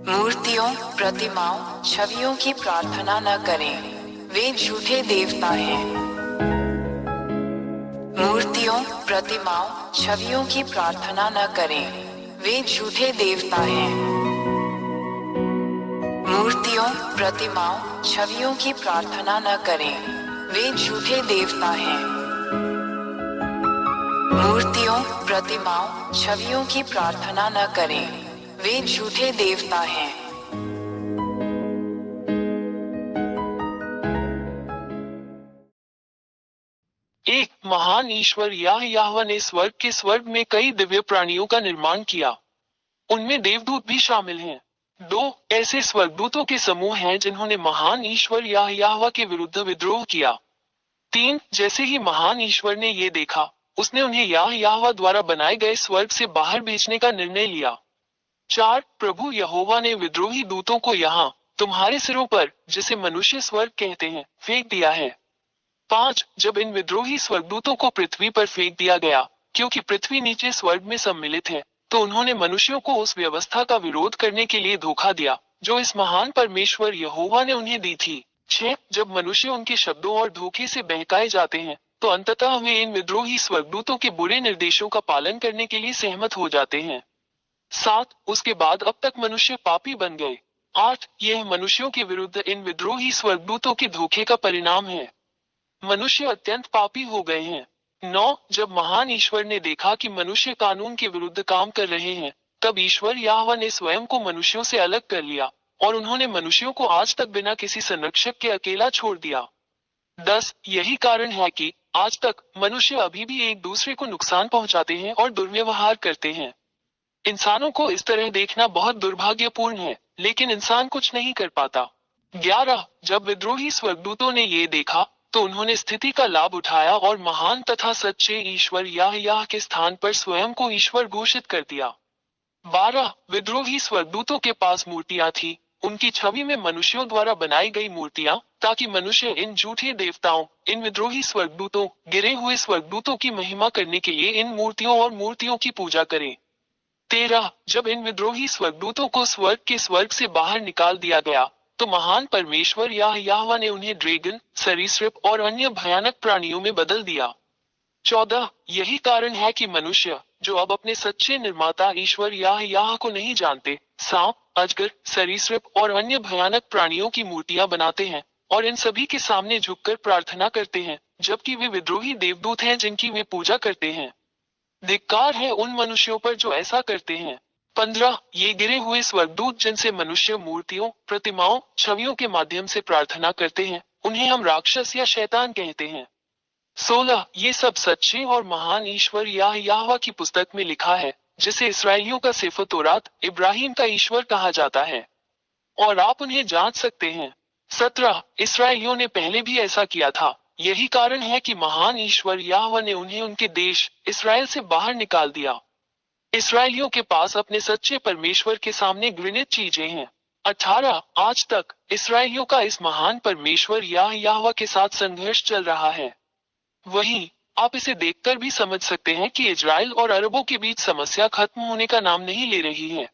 मूर्तियों, प्रतिमाओं, छवियों की प्रार्थना न करें, वे झूठे देवता हैं। मूर्तियों, प्रतिमाओं, छवियों की प्रार्थना न करें, वे झूठे देवता हैं। मूर्तियों, प्रतिमाओं, छवियों की प्रार्थना न करें, वे झूठे देवता हैं। मूर्तियों, प्रतिमाओं, छवियों की प्रार्थना न करें, वे झूठे देवता हैं। एक महान ईश्वर याहवा ने स्वर्ग के स्वर्ग में कई दिव्य प्राणियों का निर्माण किया। उनमें देवदूत भी शामिल हैं। दो ऐसे स्वर्गदूतों के समूह हैं जिन्होंने महान ईश्वर याहवा के विरुद्ध विद्रोह किया। तीन जैसे ही महान ईश्वर ने ये देखा, उसने उन्हें याहवा द्वारा बनाए गए स्वर्ग से बाहर भेजने का निर्णय लिया। चार प्रभु यहोवा ने विद्रोही दूतों को यहाँ तुम्हारे सिरों पर, जिसे मनुष्य स्वर्ग कहते हैं, फेंक दिया है। पांच जब इन विद्रोही स्वर्गदूतों को पृथ्वी पर फेंक दिया गया, क्योंकि पृथ्वी नीचे स्वर्ग में सम्मिलित है, तो उन्होंने मनुष्यों को उस व्यवस्था का विरोध करने के लिए धोखा दिया जो इस महान परमेश्वर यहोवा ने उन्हें दी थी। छह जब मनुष्य उनके शब्दों और धोखे से बहकाए जाते हैं, तो अंततः वे इन विद्रोही स्वर्गदूतों के बुरे निर्देशों का पालन करने के लिए सहमत हो जाते हैं। सात उसके बाद अब तक मनुष्य पापी बन गए। आठ यह मनुष्यों के विरुद्ध इन विद्रोही स्वर्गदूतों के धोखे का परिणाम है। मनुष्य अत्यंत पापी हो गए हैं। नौ जब महान ईश्वर ने देखा कि मनुष्य कानून के विरुद्ध काम कर रहे हैं, तब ईश्वर याहवा ने स्वयं को मनुष्यों से अलग कर लिया और उन्होंने मनुष्यों को आज तक बिना किसी संरक्षक के अकेला छोड़ दिया। 10 यही कारण है कि आज तक मनुष्य अभी भी एक दूसरे को नुकसान पहुंचाते हैं और दुर्व्यवहार करते हैं। इंसानों को इस तरह देखना बहुत दुर्भाग्यपूर्ण है, लेकिन इंसान कुछ नहीं कर पाता। 11 जब विद्रोही स्वर्गदूतों ने ये देखा, तो उन्होंने स्थिति का लाभ उठाया और महान तथा सच्चे ईश्वर याह के स्थान पर स्वयं को ईश्वर घोषित कर दिया। 12 विद्रोही स्वर्गदूतों के पास मूर्तियां थी, उनकी छवि में मनुष्यों द्वारा बनाई गई मूर्तियां, ताकि मनुष्य इन झूठे देवताओं, इन विद्रोही स्वर्गदूतों, गिरे हुए स्वर्गदूतों की महिमा करने के लिए इन मूर्तियों और मूर्तियों की पूजा करें। 13 जब इन विद्रोही स्वर्गदूतों को स्वर्ग के स्वर्ग से बाहर निकाल दिया गया, तो महान परमेश्वर याहवा ने उन्हें ड्रैगन, सरीसृप और अन्य भयानक प्राणियों में बदल दिया। 14 यही कारण है कि मनुष्य, जो अब अपने सच्चे निर्माता ईश्वर याह को नहीं जानते, सांप, अजगर, सरीसृप और अन्य भयानक प्राणियों की मूर्तियां बनाते हैं और इन सभी के सामने झुककर प्रार्थना करते हैं, जबकि वे विद्रोही देवदूत हैं जिनकी वे पूजा करते हैं। धिक्कार है उन मनुष्यों पर जो ऐसा करते हैं। 15 ये गिरे हुए स्वर्गदूत जिनसे मनुष्य मूर्तियों, प्रतिमाओं, छवियों के माध्यम से प्रार्थना करते हैं, उन्हें हम राक्षस या शैतान कहते हैं। 16 ये सब सच्चे और महान ईश्वर याहवा की पुस्तक में लिखा है, जिसे इसराइलियों का सेफर तौरात, इब्राहिम का ईश्वर कहा जाता है, और आप उन्हें जांच सकते हैं। 17 इसराइलियों ने पहले भी ऐसा किया था। यही कारण है कि महान ईश्वर याहवा ने उन्हें उनके देश इसराइल से बाहर निकाल दिया। इसराइलियों के पास अपने सच्चे परमेश्वर के सामने घृणित चीजें हैं। 18 आज तक इसराइलियों का इस महान परमेश्वर याहवा के साथ संघर्ष चल रहा है। वहीं आप इसे देखकर भी समझ सकते हैं कि इजराइल और अरबों के बीच समस्या खत्म होने का नाम नहीं ले रही है,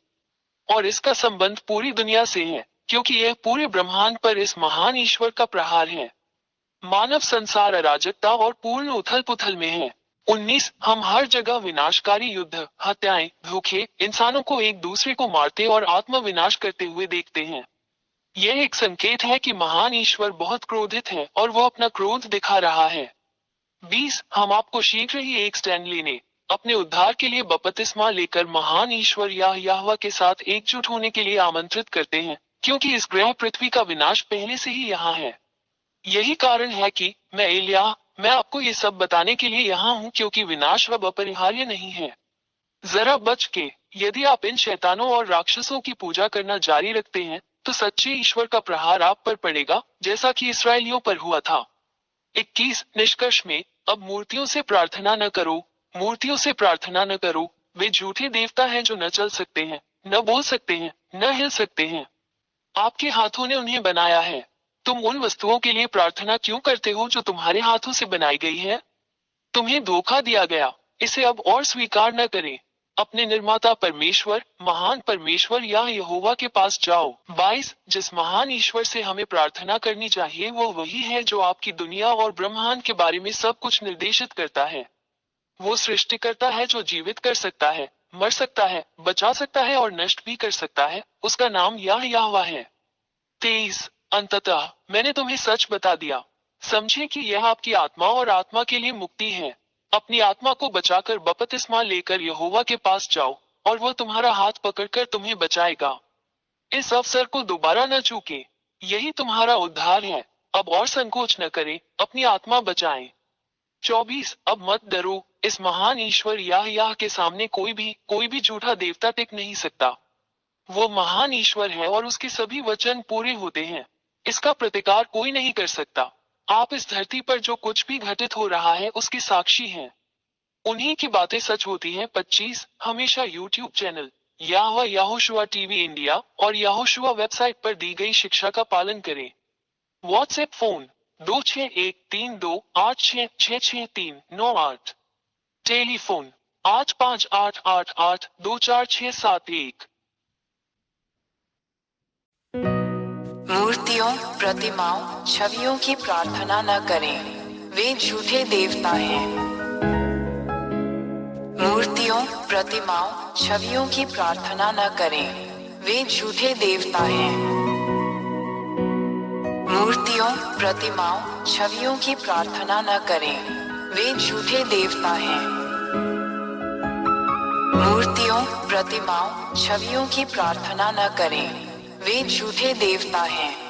और इसका संबंध पूरी दुनिया से है, क्योंकि यह पूरे ब्रह्मांड पर इस महान ईश्वर का प्रहार है। मानव संसार अराजकता और पूर्ण उथल पुथल में है। 19 हम हर जगह विनाशकारी युद्ध, हत्याएं, धोखे, इंसानों को एक दूसरे को मारते और आत्म विनाश करते हुए देखते हैं। यह एक संकेत है कि महान ईश्वर बहुत क्रोधित है और वो अपना क्रोध दिखा रहा है। 20 हम आपको शीघ्र ही एक स्टैंड लेने, अपने उद्धार के लिए बपतिस्मा लेकर महान ईश्वर याहवा के साथ एकजुट होने के लिए आमंत्रित करते हैं, क्योंकि इस ग्रह पृथ्वी का विनाश पहले से ही यहाँ है। यही कारण है कि मैं आपको ये सब बताने के लिए यहाँ हूँ, क्योंकि विनाश अब अपरिहार्य नहीं है। जरा बच के, यदि आप इन शैतानों और राक्षसों की पूजा करना जारी रखते हैं, तो सच्चे ईश्वर का प्रहार आप पर पड़ेगा, जैसा कि इसराइलियों पर हुआ था। 21 निष्कर्ष में, अब मूर्तियों से प्रार्थना न करो, मूर्तियों से प्रार्थना न करो, वे झूठे देवता हैं जो न चल सकते हैं, न बोल सकते हैं, न हिल सकते हैं। आपके हाथों ने उन्हें बनाया है। तुम उन वस्तुओं के लिए प्रार्थना क्यों करते हो जो तुम्हारे हाथों से बनाई गई है? तुम्हें धोखा दिया गया, इसे अब और स्वीकार न करें। अपने निर्माता परमेश्वर, महान परमेश्वर या यहोवा के पास जाओ। 22 जिस महान ईश्वर से हमें प्रार्थना करनी चाहिए वो वही है जो आपकी दुनिया और ब्रह्मांड के बारे में सब कुछ निर्देशित करता है। वो सृष्टिकर्ता है जो जीवित कर सकता है, मर सकता है, बचा सकता है और नष्ट भी कर सकता है। उसका नाम यहोवा है। 23 अंततः मैंने तुम्हें सच बता दिया। समझे कि यह आपकी आत्मा और आत्मा के लिए मुक्ति है। अपनी आत्मा को बचाकर बपतिस्मा लेकर यहोवा के पास जाओ और वो तुम्हारा हाथ पकड़कर तुम्हें बचाएगा। इस अवसर को दोबारा न चूके। यही तुम्हारा उद्धार है। अब और संकोच न करें, अपनी आत्मा बचाएं। 24 अब मत डरो। इस महान ईश्वर याह के सामने कोई भी झूठा देवता टिक नहीं सकता। वो महान ईश्वर है और उसके सभी वचन पूरे होते हैं। इसका प्रतिकार कोई नहीं कर सकता। आप इस धरती पर जो कुछ भी घटित हो रहा है उसके साक्षी हैं। उन्हीं की बातें सच होती हैं। 25 हमेशा YouTube channel Yehoshua TV India और यहोशुआ वेबसाइट पर दी गई शिक्षा का पालन करें। WhatsApp phone 261328666398। टेलीफोन 8588824671। मूर्तियों, प्रतिमाओं, छवियों की प्रार्थना न करें, वे झूठे देवता हैं। मूर्तियों, प्रतिमाओं, छवियों की प्रार्थना न करें, वे झूठे देवता हैं। मूर्तियों, प्रतिमाओं, छवियों की प्रार्थना न करें, वे झूठे देवता हैं। मूर्तियों, प्रतिमाओं, छवियों की प्रार्थना न करें, वे झूठे देवता हैं।